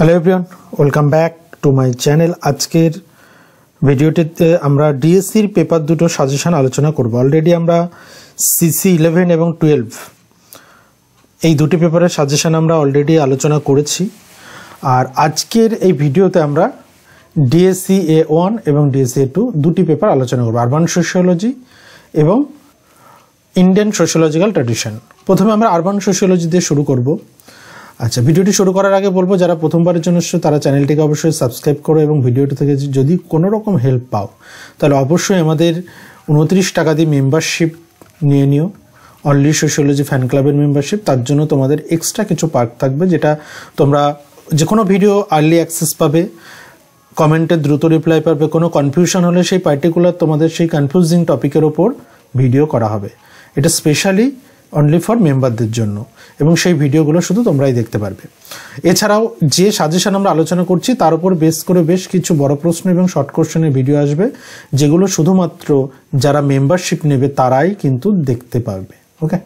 Hello everyone, welcome back to my channel. আজকের ভিডিওটিতে আমরা ডিএসসির পেপার দুটো সাজেশন আলোচনা করব। অলরেডি আমরা সিসি 11 এবং 12 এই দুটি পেপারের সাজেশন আমরা অলরেডি আলোচনা করেছি। আর আজকের এই ভিডিওতে আমরা ডিএসসি A1 এবং ডিএসসি A2 দুটি পেপার আলোচনা করব, আরবান সোশিওলজি এবং ইন্ডিয়ান সোশিওলজিক্যাল ট্র্যাডিশন। প্রথমে আমরা আরবান সোশিওলজি দিয়ে শুরু করব। আচ্ছা, ভিডিওটি শুরু করার আগে বলবো, যারা প্রথমবারের জন্য এসেছো তারা চ্যানেলটিকে অবশ্যই সাবস্ক্রাইব করো এবং ভিডিওটি থেকে যদি কোনো রকম হেল্প পাও তাহলে অবশ্যই আমাদের 29 টাকা দিয়ে মেম্বারশিপ নিয়ে নিও, অনলি সোশিওলজি ফ্যান ক্লাবের মেম্বারশিপ। তার জন্য তোমাদের এক্সট্রা কিছু পার্ক থাকবে, যেটা তোমরা যে কোনো ভিডিও আর্লি অ্যাক্সেস পাবে, কমেন্টে দ্রুত রিপ্লাই পাবে, কোনো কনফিউশন হলে সেই পার্টিকুলার তোমাদের সেই কনফিউজিং টপিকের ওপর ভিডিও করা হবে। এটা স্পেশালি অনলি ফর মেম্বারদের জন্য এবং সেই ভিডিওগুলো শুধু তোমরাই দেখতে পারবে। এছাড়াও যে সাজেশন আমরা আলোচনা করছি তার উপর বেস করে বেশ কিছু বড় প্রশ্ন এবং শর্ট কোশ্চেনের ভিডিও আসবে, যেগুলো শুধুমাত্র যারা মেম্বারশিপ নেবে তারাই কিন্তু দেখতে পারবে। ওকে,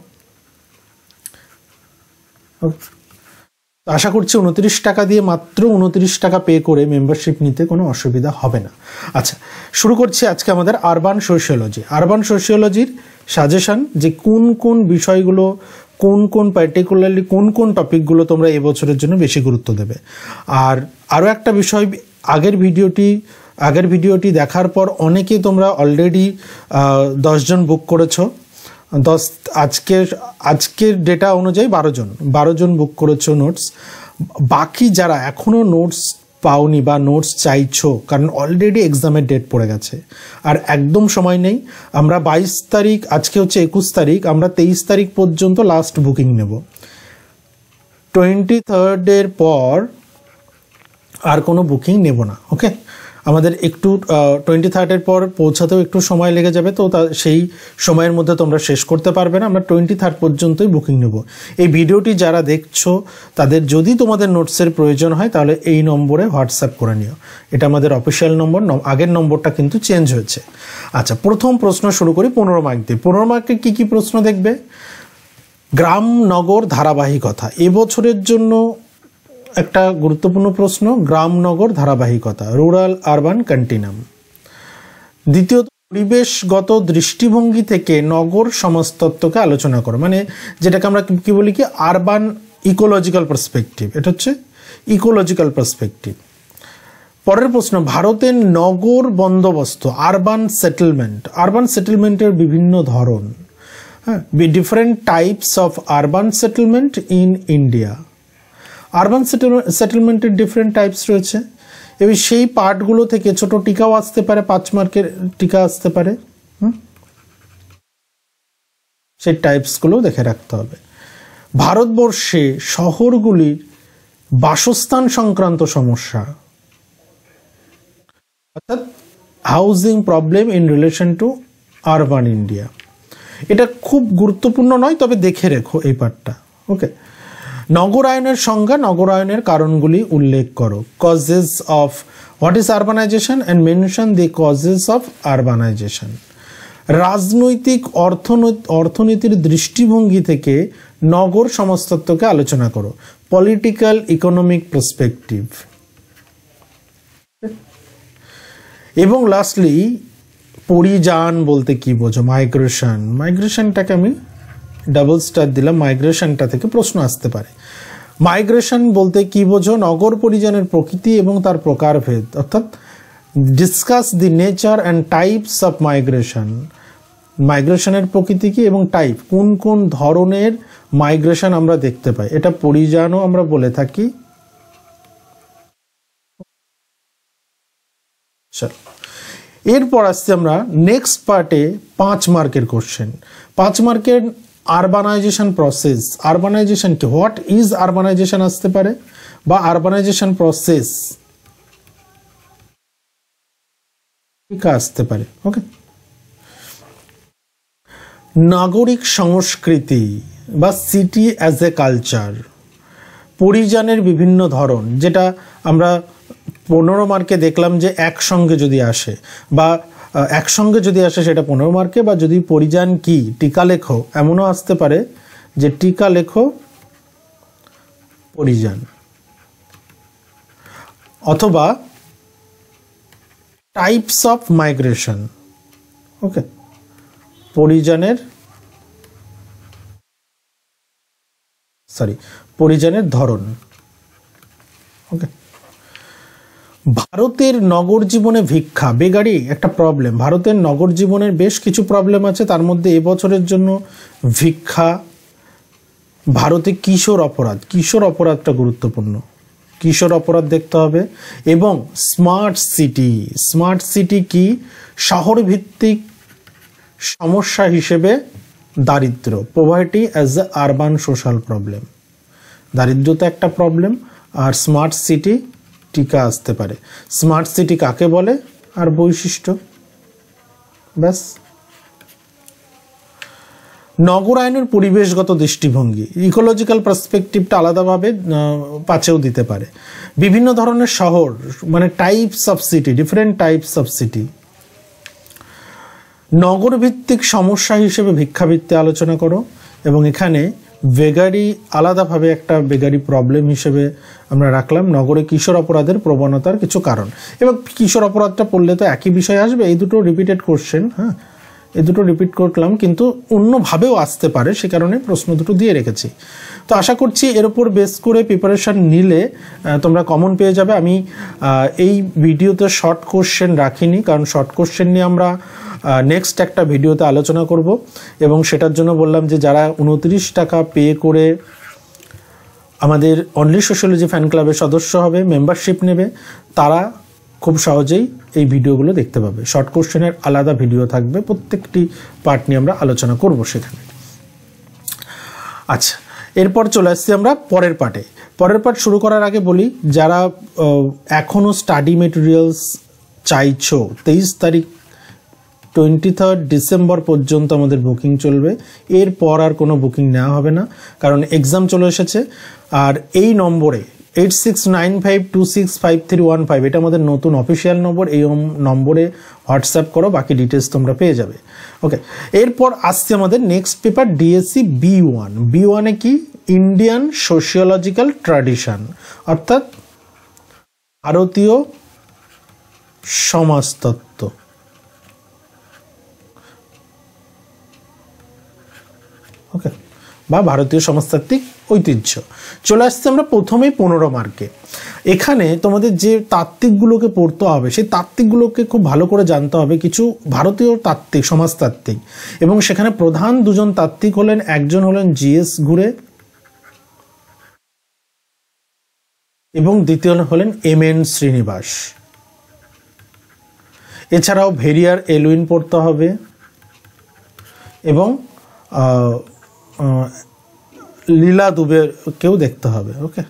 আশা করছি 29 টাকা দিয়ে মাত্র 29 টাকা পে করে মেম্বারশিপ নিতে কোনো অসুবিধা হবে না। আচ্ছা, শুরু করছি আজকে আমাদের আরবান সোশিওলজি। আরবান সোশিওলজির সাজেশন, যে কোন কোন বিষয়গুলো, কোন কোন পার্টিকুলারলি কোন কোন টপিকগুলো তোমরা এবছরের জন্য বেশি গুরুত্ব দেবে। আর আরও একটা বিষয়, আগের ভিডিওটি দেখার পর অনেকে তোমরা অলরেডি 10 জন বুক করেছো। আজকের ডেটা অনুযায়ী 12 জন বুক করেছো নোটস। বাকি যারা এখনও নোটস পাওনি বা নোটস চাইছো, কারণ অলরেডি এক্সামের ডেট পড়ে গেছে আর একদম সময় নেই। আমরা 22 তারিখ, আজকে হচ্ছে 21 তারিখ, আমরা 23 তারিখ পর্যন্ত লাস্ট বুকিং নেব। 23rd পর আর কোনো বুকিং নেব না। ওকে, আমাদের একটু 23rd পর পৌঁছাতেও একটু সময় লেগে যাবে, তো সেই সময়ের মধ্যে তোমরা শেষ করতে পারবে না। আমরা 23rd পর্যন্তই বুকিং নেব। এই ভিডিওটি যারা দেখছো তাদের যদি তোমাদের নোটসের প্রয়োজন হয় তাহলে এই নম্বরে হোয়াটসঅ্যাপ করে নিও। এটা আমাদের অফিসিয়াল নম্বর, আগের নম্বরটা কিন্তু চেঞ্জ হয়েছে। আচ্ছা, প্রথম প্রশ্ন শুরু করি 15 মার্ক দিয়ে। 15 মার্কে কী কী প্রশ্ন দেখবে? গ্রাম নগর ধারাবাহিকতা এবছরের জন্য একটা গুরুত্বপূর্ণ প্রশ্ন, গ্রাম নগর ধারাবাহিকতা, রুরাল আরবান কন্টিনিউম। দ্বিতীয়ত, পরিবেশগত দৃষ্টিভঙ্গি থেকে নগর সমাজতত্ত্বকে আলোচনা করো, মানে যেটাকে আমরা কি বলি কি আরবান ইকোলজিক্যাল পার্সপেক্টিভ। এটা হচ্ছে ইকোলজিক্যাল পার্সপেক্টিভ। পরের প্রশ্ন, ভারতের নগর বন্দোবস্ত, আরবান সেটেলমেন্টের বিভিন্ন ধরন, হ্যাঁ, different types of urban settlement in India. Urban সেটেলমেন্টের ডিফারেন্ট টাইপস রয়েছে এবং সেই পার্টগুলো থেকে ছোট টিকাও আসতে পারে, 5 মার্কের টিকা আসতে পারে। সেই টাইপসগুলো দেখে রাখতে হবে। ভারতবর্ষে শহরগুলির বাসস্থান সংক্রান্ত সমস্যা, অর্থাৎ housing problem in relation to urban India. এটা খুব গুরুত্বপূর্ণ নয়, তবে দেখে রেখো এই পার্টটা। ওকে, নগরায়নের সংজ্ঞা, নগরায়নের কারণগুলি উল্লেখ করো। Causes of what is urbanisation and mention the causes of urbanisation. রাজনৈতিক অর্থনীতির দৃষ্টিভঙ্গি থেকে নগর সমাজতত্ত্বকে আলোচনা করো। Political economic perspective. এবং লাস্টলি, পরিযান বলতে কি বোঝো? মাইগ্রেশনটাকে আমি ডাবল স্টার দিলাম, মাইগ্রেশনটা থেকে প্রশ্ন আসতে পারে। মাইগ্রেশন বলতে কি বোঝো? নগর পরিযানের প্রকৃতি এবং তার প্রকারভেদ, অর্থাৎ discuss the nature and types of migration. মাইগ্রেশনের প্রকৃতি কি এবং টাইপ, কোন কোন ধরনের মাইগ্রেশন আমরা দেখতে পাই, এটা পরিযানও আমরা বলে থাকি। চলো, এরপর আসছি আমরা নেক্সট পার্টে 5 মার্কের কোশ্চেন। 5 মার্কের আরবানাইজেশন প্রসেস। আরবানাইজেশন কি, হোয়াট ইজ আরবানাইজেশন আসতে পারে, বা আরবানাইজেশন প্রসেস আসতে পারে। ওকে, নাগরিক সংস্কৃতি বা সিটি অ্যাজ এ কালচার। পরিযানের বিভিন্ন ধরন, যেটা আমরা 15 মার্কে দেখলাম যে একসঙ্গে যদি আসে, বা একসঙ্গে যদি আসে সেটা 15 মার্কে, বা যদি পরিযান কি টিকা লেখো এমনও আসতে পারে যে টিকা লেখো পরিযান। অথবা টাইপস অফ মাইগ্রেশন। ওকে, পরিযানের ধরন। ওকে, ভারতের নগর জীবনে ভিক্ষা বেগারি একটা প্রবলেম। ভারতের নগর জীবনের বেশ কিছু প্রবলেম আছে, তার মধ্যে এবছরের জন্য ভিক্ষা। ভারতে কিশোর অপরাধটা গুরুত্বপূর্ণ, কিশোর অপরাধ দেখতে হবে। এবং স্মার্ট সিটি কি? শহর ভিত্তিক সমস্যা হিসেবে দারিদ্র, poverty as a urban social problem. দারিদ্রতা একটা প্রবলেম, আর স্মার্ট সিটি টিকা আসতে পারে। স্মার্ট সিটি কাকে বলে আর বৈশিষ্ট্য, ব্যাস। নগরায়নের পরিবেশগত দৃষ্টিভঙ্গি, ইকোলজিক্যাল পার্সপেক্টিভটা আলাদাভাবে পাঁচেও দিতে পারে। বিভিন্ন ধরনের শহর, মানে types of city, different types of city. নগর ভিত্তিক সমস্যা হিসেবে ভিক্ষাবৃত্তি আলোচনা করো, এবং এখানে বেগারি আলাদাভাবে একটা বেগারি প্রবলেম হিসেবে আমরা রাখলাম। নগরে কিশোর অপরাধের প্রবণতার কিছু কারণ, এবং কিশোর অপরাধটা পড়লে তো একই বিষয় আসবে। এই দুটো রিপিটেড কোশ্চেন, হ্যাঁ, এই দুটো রিপিট করলাম, কিন্তু অন্যভাবেও আসতে পারে, সে কারণে প্রশ্ন দুটো দিয়ে রেখেছি। তো আশা করছি এর উপর বেস করে প্রিপারেশান নিলে তোমরা কমন পেয়ে যাবে। আমি এই ভিডিওতে শর্ট কোশ্চেন রাখিনি, কারণ শর্ট কোশ্চেন নিয়ে আমরা নেক্সট একটা ভিডিওতে আলোচনা করব, এবং সেটার জন্য বললাম যে যারা 29 টাকা পে করে আমাদের অনলি সোশ্যোলজি ফ্যান ক্লাবের সদস্য হবে, মেম্বারশিপ নেবে, তারা খুব সহজেই এই ভিডিওগুলো দেখতে পাবে। শর্ট কোশ্চেনের আলাদা ভিডিও থাকবে, প্রত্যেকটি পার্ট নিয়ে আমরা আলোচনা করব সেখানে। আচ্ছা, এরপর চলে আসছি আমরা পরের পার্টে। পরের পার্ট শুরু করার আগে বলি, যারা এখনও স্টাডি মেটেরিয়ালস চাইছো, 23 তারিখ 23 ডিসেম্বর পর্যন্ত আমাদের বুকিং চলবে। এরপর আর কোনো বুকিং নেওয়া হবে না, কারণ এক্সাম চলে এসেছে। আর এই নম্বরে 8695265315, এটা আমাদের নতুন অফিসিয়াল নম্বর। এই নম্বরে হোয়াটসঅ্যাপ করো, বাকি ডিটেলস তোমরা পেয়ে যাবে। ওকে, এরপর আসছে আমাদের নেক্সট পেপার ডিএসসি B1। B1-এ কি? ইন্ডিয়ান সোশিওলজিক্যাল ট্র্যাডিশন, অর্থাৎ ভারতীয় সমাজতত্ত্ব। ওকে, বা ভারতীয় সমাজতাত্ত্বিক ঐতিহ্য। চলে আসছে আমরা প্রথমেই 15 মার্কে। এখানে তোমাদের যে তাত্ত্বিকগুলোকে পড়তে হবে, সেই তাত্ত্বিকগুলোকে খুব ভালো করে জানতে হবে, কিছু ভারতীয় তাত্ত্বিক, সমাজতাত্ত্বিক। এবং সেখানে প্রধান দুজন তাত্ত্বিক হলেন, একজন হলেন GS ঘুরে এবং দ্বিতীয় হলেন MN শ্রীনিবাস। এছাড়াও ভেরিয়ার এলুইন পড়তে হবে এবং লীলা দুবেকেও দেখতে হবে। ওকে,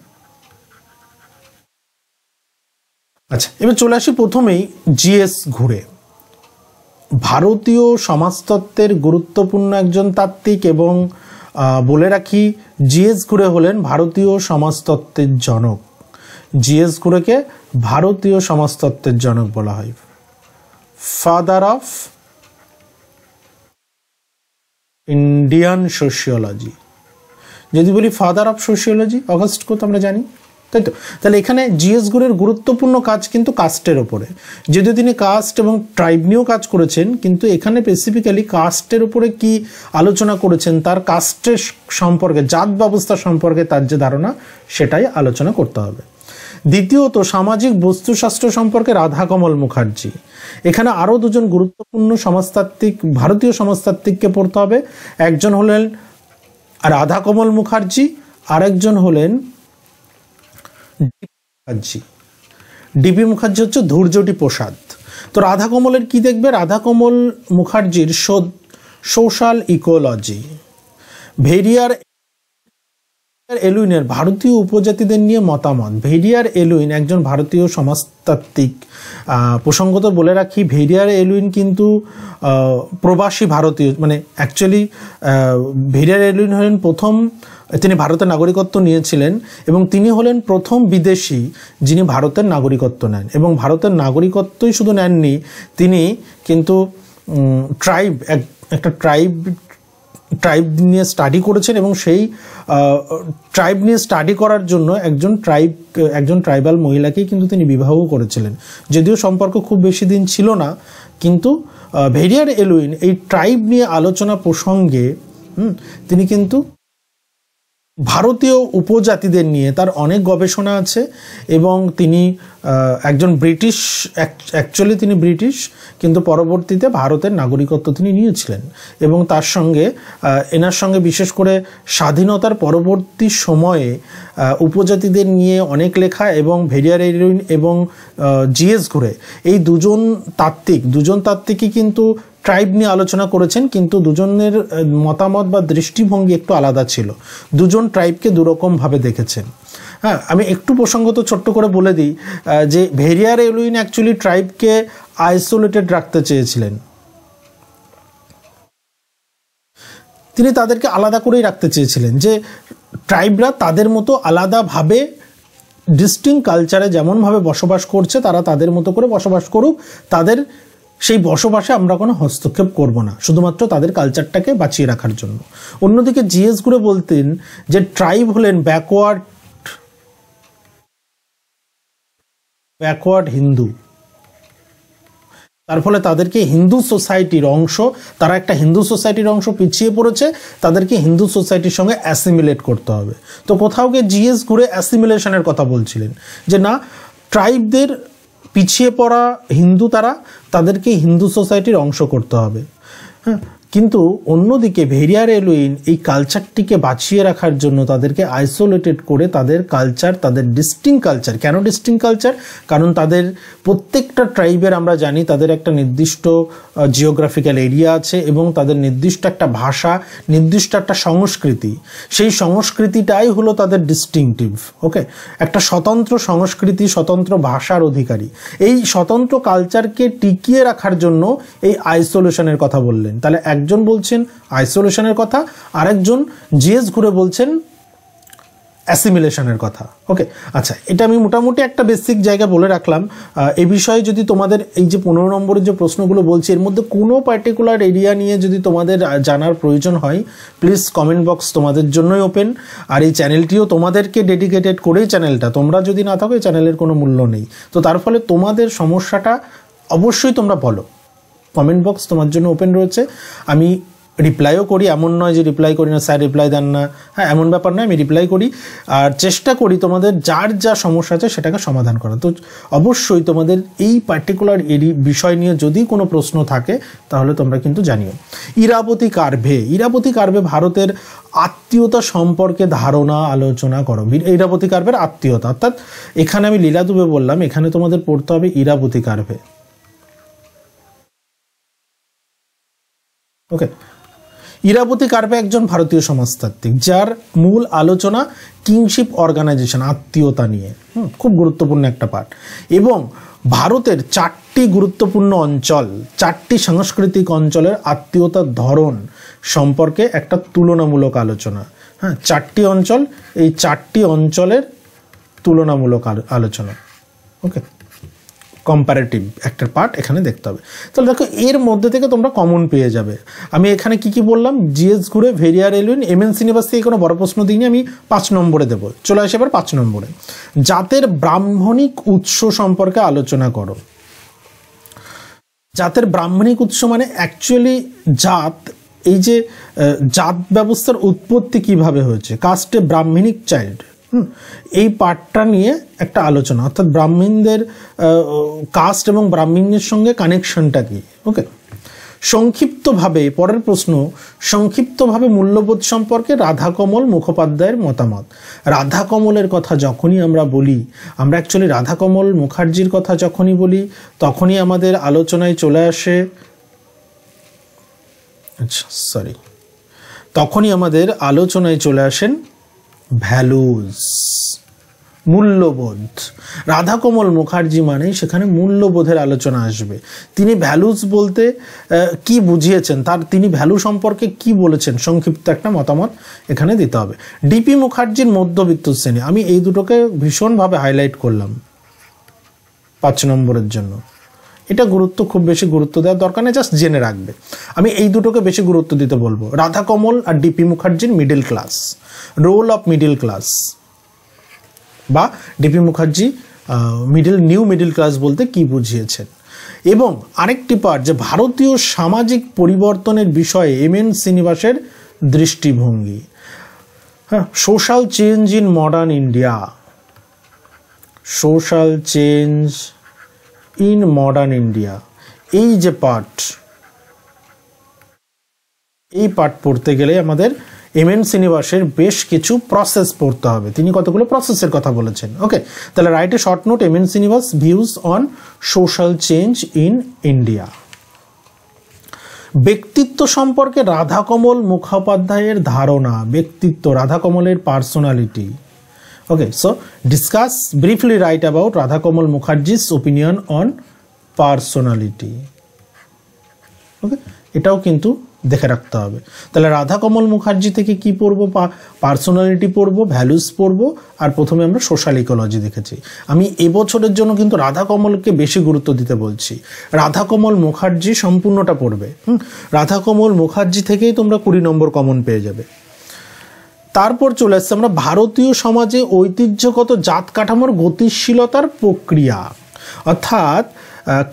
আচ্ছা, এবার চলে আসি প্রথমেই GS ঘুরে। ভারতীয় সমাজতত্ত্বের গুরুত্বপূর্ণ একজন তাত্ত্বিক, এবং বলে রাখি GS ঘুরে হলেন ভারতীয় সমাজতত্ত্বের জনক। GS ঘুরেকে ভারতীয় সমাজতত্ত্বের জনক বলা হয়, ফাদার অফ ইন্ডিয়ান সোশিওলজি। যদি বলি ফাদার অফ সোশিওলজি, অগাস্ট তো আমরা জানি, তাই তো? তাহলে এখানে GS ঘুরের গুরুত্বপূর্ণ কাজ কিন্তু কাস্টের ওপরে। যদিও তিনি কাস্ট এবং ট্রাইব নিয়েও কাজ করেছেন, কিন্তু এখানে স্পেসিফিক্যালি কাস্টের উপরে কি আলোচনা করেছেন, তার কাস্টের সম্পর্কে, জাত ব্যবস্থা সম্পর্কে তার যে ধারণা, সেটাই আলোচনা করতে হবে। দ্বিতীয়ত সামাজিক বস্তুশাস্ত্র সম্পর্কে রাধাকমল মুখার্জি। এখানে আরও দুজন গুরুত্বপূর্ণ সমাজতাত্ত্বিক, ভারতীয় সমাজতাত্ত্বিককে পড়তে হবে। একজন হলেন রাধাকমল মুখার্জি, আরেকজন হলেন ডিপি মুখার্জি হচ্ছে ধৈর্যটি প্রসাদ। তো রাধাকমলের কি দেখবে? রাধাকমল মুখার্জির সোশ্যাল ইকোলজি। ভেরিয়ার এলুইনের ভারতীয় উপজাতিদের নিয়ে মতামত। ভেরিয়ার এলুইন একজন ভারতীয় সমাজতাত্ত্বিক। প্রসঙ্গত বলে রাখি, ভেরিয়ার এলুইন কিন্তু প্রবাসী ভারতীয়, মানে অ্যাকচুয়ালি ভেরিয়ার এলুইন হলেন প্রথম, তিনি ভারতের নাগরিকত্ব নিয়েছিলেন, এবং তিনি হলেন প্রথম বিদেশি যিনি ভারতের নাগরিকত্ব নেন। এবং ভারতের নাগরিকত্বই শুধু নেননি, তিনি কিন্তু একটা ট্রাইব ট্রাইব নিয়ে স্টাডি করেছেন এবং সেই ট্রাইব নিয়ে স্টাডি করার জন্য একজন ট্রাইবাল মহিলাকেই কিন্তু তিনি বিবাহও করেছিলেন। যদিও সম্পর্ক খুব বেশি দিন ছিল না, কিন্তু ভেরিয়ার এলুইন এই ট্রাইব নিয়ে আলোচনা প্রসঙ্গে তিনি কিন্তু ভারতীয় উপজাতিদের নিয়ে তার অনেক গবেষণা আছে এবং তিনি একজন ব্রিটিশ, অ্যাকচুয়ালি তিনি ব্রিটিশ, কিন্তু পরবর্তীতে ভারতের নাগরিকত্ব তিনি নিয়েছিলেন এবং এনার সঙ্গে বিশেষ করে স্বাধীনতার পরবর্তী সময়ে উপজাতিদের নিয়ে অনেক লেখা এবং ভেরিয়ার এলুইন এবং জিএস ঘুরে এই দুজন তাত্ত্বিকই কিন্তু ট্রাইব নিয়ে আলোচনা করেছেন, কিন্তু দুজনের মতামত বা দৃষ্টিভঙ্গি একটু আলাদা ছিল। দুজন ট্রাইবকে দুরকমভাবে দেখেছেন। হ্যাঁ, আমি একটু প্রসঙ্গত ছোট্ট করে বলে দিই যে ভেরিয়ার এলুইন অ্যাকচুয়ালি ট্রাইবকে আইসোলেটেড রাখতে চেয়েছিলেন। তিনি তাদেরকে আলাদা করেই রাখতে চেয়েছিলেন, যে ট্রাইবরা তাদের মতো আলাদাভাবে ডিস্টিংক্ট কালচারে যেমনভাবে বসবাস করছে তারা তাদের মতো করে বসবাস করুক, তাদের সেই বসবাসে আমরা কোনো হস্তক্ষেপ করব না, শুধুমাত্র তাদের কালচারটাকে বাঁচিয়ে রাখার জন্য। অন্যদিকে জিএস ঘুরে বলতেন যে ট্রাইব হলেন ব্যাকওয়ার্ড হিন্দু, তার ফলে তাদেরকে হিন্দু সোসাইটির অংশ, তারা একটা হিন্দু সোসাইটির অংশ, পিছিয়ে পড়েছে, তাদেরকে হিন্দু সোসাইটির সঙ্গে অ্যাসিমিলেট করতে হবে। তো কোথাও গিয়ে জিএস ঘুরে অ্যাসিমিলেশনের কথা বলছিলেন, যে না, ট্রাইবদের পিছিয়ে পড়া হিন্দু, তাদেরকে হিন্দু সোসাইটির অংশ করতে হবে। হ্যাঁ, কিন্তু অন্যদিকে ভেরিয়ার এলুইন এই কালচারটিকে বাঁচিয়ে রাখার জন্য তাদেরকে আইসোলেটেড করে তাদের কালচার, তাদের ডিস্টিংক্ট কালচার, কেন ডিস্টিংক্ট কালচার? কারণ তাদের প্রত্যেকটা ট্রাইবের আমরা জানি তাদের একটা নির্দিষ্ট জিওগ্রাফিক্যাল এরিয়া আছে এবং তাদের নির্দিষ্ট একটা ভাষা, নির্দিষ্ট একটা সংস্কৃতি, সেই সংস্কৃতিটাই হলো তাদের ডিস্টিংটিভ। ওকে, একটা স্বতন্ত্র সংস্কৃতি, স্বতন্ত্র ভাষার অধিকারী। এই স্বতন্ত্র কালচারকে টিকিয়ে রাখার জন্য এই আইসোলেশনের কথা বললেন। তাহলে একজন বলছেন আইসোলেশনের কথা, আরেকজন জিএস ঘুরে বলছেন অ্যাসিমিলেশনের কথা। ওকে, আচ্ছা, এটা আমি মোটামুটি একটা বেসিক জায়গা বলে রাখলাম। এই বিষয়ে যদি তোমাদের এই যে 15 নম্বরের যে প্রশ্নগুলো বলছি, এর মধ্যে কোনো পার্টিকুলার এরিয়া নিয়ে যদি তোমাদের জানার প্রয়োজন হয়, প্লিজ কমেন্ট বক্স তোমাদের জন্যই ওপেন। আর এই চ্যানেলটিও তোমাদেরকে ডেডিকেটেড করেই চ্যানেলটা, তোমরা যদি না থাকো এই চ্যানেলের কোনো মূল্য নেই। তো তার ফলে তোমাদের সমস্যাটা অবশ্যই তোমরা বলো, কমেন্ট বক্স তোমার জন্য ওপেন রয়েছে। আমি রিপ্লাইও করি, এমন নয় যে রিপ্লাই করি না, স্যার রিপ্লাই দেন না, হ্যাঁ এমন ব্যাপার নয়, আমি রিপ্লাই করি আর চেষ্টা করি তোমাদের যার যা সমস্যা আছে সেটাকে সমাধান করা। তো অবশ্যই তোমাদের এই পার্টিকুলার বিষয় নিয়ে যদি কোনো প্রশ্ন থাকে তাহলে তোমরা কিন্তু জানিও। ইরাবতী কার্ভে ভারতের আত্মীয়তা সম্পর্কে ধারণা আলোচনা করো। ইরাবতী কার্ভের আত্মীয়তা, অর্থাৎ এখানে আমি লীলা দুবে বললাম, এখানে তোমাদের পড়তে হবে ইরাবতী কার্ভে। ওকে, ইরাবতী কার্ভে একজন ভারতীয় সমাজতাত্ত্বিক, যার মূল আলোচনা কিংশিপ অর্গানাইজেশন, আত্মীয়তা নিয়ে। খুব গুরুত্বপূর্ণ একটা পাঠ। এবং ভারতের 4টি গুরুত্বপূর্ণ অঞ্চল, 4টি সাংস্কৃতিক অঞ্চলের আত্মীয়তার ধরন সম্পর্কে একটা তুলনামূলক আলোচনা। হ্যাঁ, 4টি অঞ্চল, এই 4টি অঞ্চলের তুলনামূলক আলোচনা। ওকে, কম্পারেটিভ একটা পার্ট এখানে দেখতে হবে। তাহলে দেখো, এর মধ্যে থেকে তোমরা কমন পেয়ে যাবে। আমি এখানে কি বললাম, জিএস ঘুরে, ভেরিয়ার এলুইন, এমএন সিলেবাস থেকে কোনো বড় প্রশ্ন দিইনি, আমি 5 নম্বরে দেবো। চলে আসে এবার 5 নম্বরে, জাতের ব্রাহ্মণিক উৎস সম্পর্কে আলোচনা করো। জাতের ব্রাহ্মণিক উৎস মানে অ্যাকচুয়ালি জাত, এই যে জাত ব্যবস্থার উৎপত্তি কিভাবে হয়েছে, কাস্টে ব্রাহ্মণিক চাইল্ড, এই পার্টটা নিয়ে একটা আলোচনা, অর্থাৎ ব্রাহ্মণদের কাস্ট এবং ব্রাহ্মণের সঙ্গে কানেকশনটা কি। ওকে, সংক্ষিপ্তভাবে পরের প্রশ্ন, সংক্ষিপ্তভাবে মূল্যবোধ সম্পর্কে রাধাকমল মুখোপাধ্যায়ের মতামত। রাধাকমলের কথা যখনই আমরা বলি, আমরা অ্যাকচুয়ালি রাধাকমল মুখার্জির কথা যখনই বলি, তখনই আমাদের আলোচনায় চলে আসে, তখনই আমাদের আলোচনায় চলে আসেন ভ্যালুজ, মূল্যবোধ। রাধাকমল মুখার্জি মানে সেখানে মূল্যবোধের আলোচনা আসবে। তিনি ভ্যালুজ বলতে কি বুঝিয়েছেন, তিনি ভ্যালু সম্পর্কে কি বলেছেন, সংক্ষিপ্ত একটা মতামত এখানে দিতে হবে। ডিপি মুখার্জির মধ্যবিত্ত শ্রেণী, আমি এই দুটোকে ভীষণভাবে হাইলাইট করলাম 5 নম্বরের জন্য। এটা গুরুত্ব খুব বেশি গুরুত্ব দেওয়ার দরকার নেই, জাস্ট জেনে রাখবে। আমি এই দুটোকে বেশি গুরুত্ব দিতে বলবো, রাধা কমল আর ডিপি মুখার্জির middle class, role of middle class, বা DP Mukherji new middle class বলতে কি বুঝিয়েছেন। এবং আরেকটি পার্ট যে ভারতীয় সামাজিক পরিবর্তনের বিষয়ে এমএন শ্রীনিবাসের দৃষ্টিভঙ্গি, হ্যাঁ, social change in modern India, social change in modern India, এই যে পার্ট, এই পার্ট পড়তে গেলে আমাদের এমএন শ্রীনিবাসের বেশ কিছু প্রসেস পড়তে হবে। তিনি কতগুলো প্রসেসের কথা বলেছেন। ওকে, তাহলে write a short note, MN Srinivas views on social change in India. ব্যক্তিত্ব সম্পর্কে রাধাকমল মুখোপাধ্যায়ের ধারণা, ব্যক্তিত্ব, রাধাকমলের personality. Okay, so discuss briefly write about Radhakamal Mukherjee's opinion on personality. Okay, এটাও কিন্তু দেখে রাখতে হবে। তাহলে রাধাকমল মুখার্জি থেকে কি পড়বো? পার্সোনালিটি পড়বো, ভ্যালুস পড়বো, আর প্রথমে আমরা সোশ্যাল ইকোলজি দেখেছি। আমি এবছরের জন্য কিন্তু রাধাকমলকে বেশি গুরুত্ব দিতে বলছি। রাধাকমল মুখার্জি সম্পূর্ণটা পড়বে। রাধাকমল মুখার্জি থেকেই তোমরা 20 নম্বর কমন পেয়ে যাবে। তারপর চলে আসছে আমরা ভারতীয় সমাজে ঐতিহ্যগত জাত কাঠামোর গতিশীলতার প্রক্রিয়া, অর্থাৎ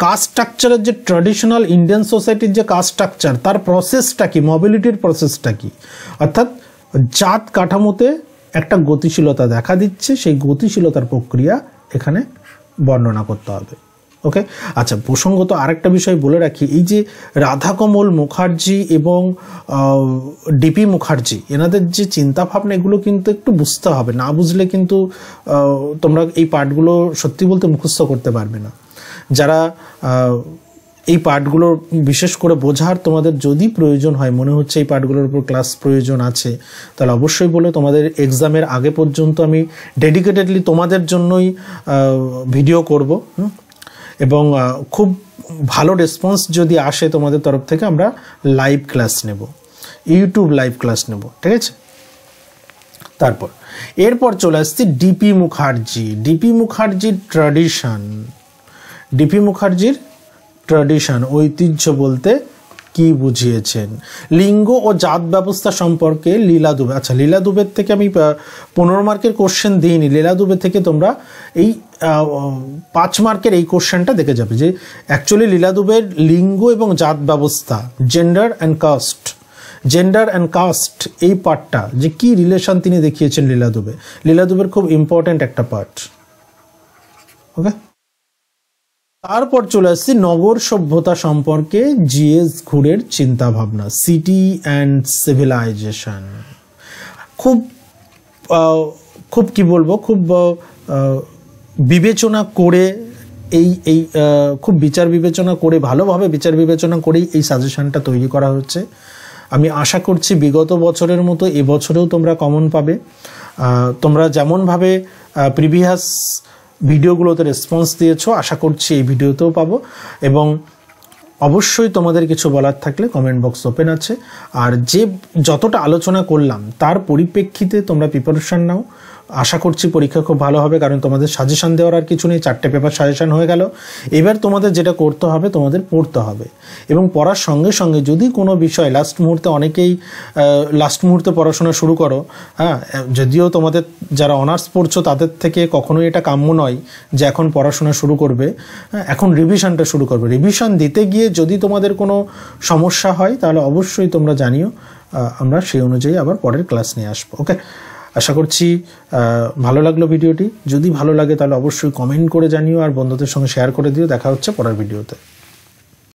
কাস্ট স্ট্রাকচারের যে ট্র্যাডিশনাল ইন্ডিয়ান সোসাইটির যে কাস্ট স্ট্রাকচার, তার প্রসেসটা কি, মোবিলিটির প্রসেসটা কি, অর্থাৎ জাত কাঠামোতে একটা গতিশীলতা দেখা দিচ্ছে, সেই গতিশীলতার প্রক্রিয়া এখানে বর্ণনা করতে হবে। ওকে, আচ্ছা, প্রসঙ্গত আরেকটা বিষয় বলে রাখি, এই যে রাধাকমল মুখার্জি এবং ডিপি মুখার্জি, এনাদের যে চিন্তাভাবনা, এগুলো কিন্তু একটু বুঝতে হবে, না বুঝলে কিন্তু তোমরা এই পার্টগুলো সত্যি বলতে মুখস্থ করতে পারবে না। যারা এই পার্টগুলো বিশেষ করে বোঝার তোমাদের যদি প্রয়োজন হয়, মনে হচ্ছে এই পার্টগুলোর উপর ক্লাস প্রয়োজন আছে, তাহলে অবশ্যই বলে, তোমাদের এক্সামের আগে পর্যন্ত আমি ডেডিকেটেডলি তোমাদের জন্যই ভিডিও করব, এবং খুব ভালো রেসপন্স যদি আসে তোমাদের তরফ থেকে, আমরা লাইভ ক্লাস নেব, ইউটিউব লাইভ ক্লাস নেব, ঠিক আছে। তারপর এরপর চলে আসছে ডিপি মুখার্জি, ডিপি মুখার্জির ট্র্যাডিশন, ডিপি মুখার্জির ট্র্যাডিশন, ঐতিহ্য বলতে কি বুঝিয়েছেন। লিঙ্গ ও জাত ব্যবস্থা সম্পর্কে লীলা দুবে, আচ্ছা লীলা দুবের থেকে আমি 15 মার্কের কোশ্চেন দিইনি, লীলা দুবে থেকে তোমরা এই 5 মার্কের এই কোশ্চেনটা দেখে যাবে যে অ্যাকচুয়ালি লীলা দুবের লিঙ্গ এবং জাত ব্যবস্থা, gender and caste, gender and caste, এই পার্টটা যে কি রিলেশন তিনি দেখিয়েছেন লীলা দুবে, লীলা দুবের খুব ইম্পর্ট্যান্ট একটা পার্ট। ওকে, তারপর চলে আসছি নগর সভ্যতা সম্পর্কে জিএস ঘুরের চিন্তা ভাবনা, সিটি অ্যান্ড সিভিলাইজেশন। খুব খুব কি বলবো, খুব বিবেচনা করে এই খুব বিচার বিবেচনা করে, ভালোভাবে বিচার বিবেচনা করেই এই সাজেশনটা তৈরি করা হচ্ছে। আমি আশা করছি বিগত বছরের মতো এবছরেও তোমরা কমন পাবে। তোমরা যেমনভাবে প্রিভিয়াস ভিডিওগুলোতে রেসপন্স দিয়েছো, আশা করছি এই ভিডিওতেও পাবো। এবং অবশ্যই তোমাদের কিছু বলার থাকলে কমেন্ট বক্স ওপেন আছে। আর যে যতটা আলোচনা করলাম তার পরিপ্রেক্ষিতে তোমরা প্রিপারেশন নাও, আশা করছি পরীক্ষা খুব ভালো হবে, কারণ তোমাদের সাজেশন দেওয়ার আর কিছু নেই, 4টে পেপার সাজেশন হয়ে গেল। এবার তোমাদের যেটা করতে হবে, তোমাদের পড়তে হবে, এবং পড়ার সঙ্গে সঙ্গে যদি কোনো বিষয় লাস্ট মুহূর্তে, অনেকেই লাস্ট মুহূর্তে পড়াশোনা শুরু করো, হ্যাঁ, যদিও তোমাদের যারা অনার্স পড়ছো তাদের থেকে কখনোই এটা কাম্য নয় যে এখন পড়াশোনা শুরু করবে, এখন রিভিশনটা শুরু করবে। রিভিশন দিতে গিয়ে যদি তোমাদের কোনো সমস্যা হয় তাহলে অবশ্যই তোমরা জানিও, আমরা সেই অনুযায়ী আবার পরের ক্লাস নিয়ে আসবো। ওকে, আশা করছি ভালো লাগলো ভিডিওটি। যদি ভালো লাগে তাহলে অবশ্যই কমেন্ট করে জানিও, আর বন্ধুদের সঙ্গে শেয়ার করে দিও। দেখা হচ্ছে পরের ভিডিওতে।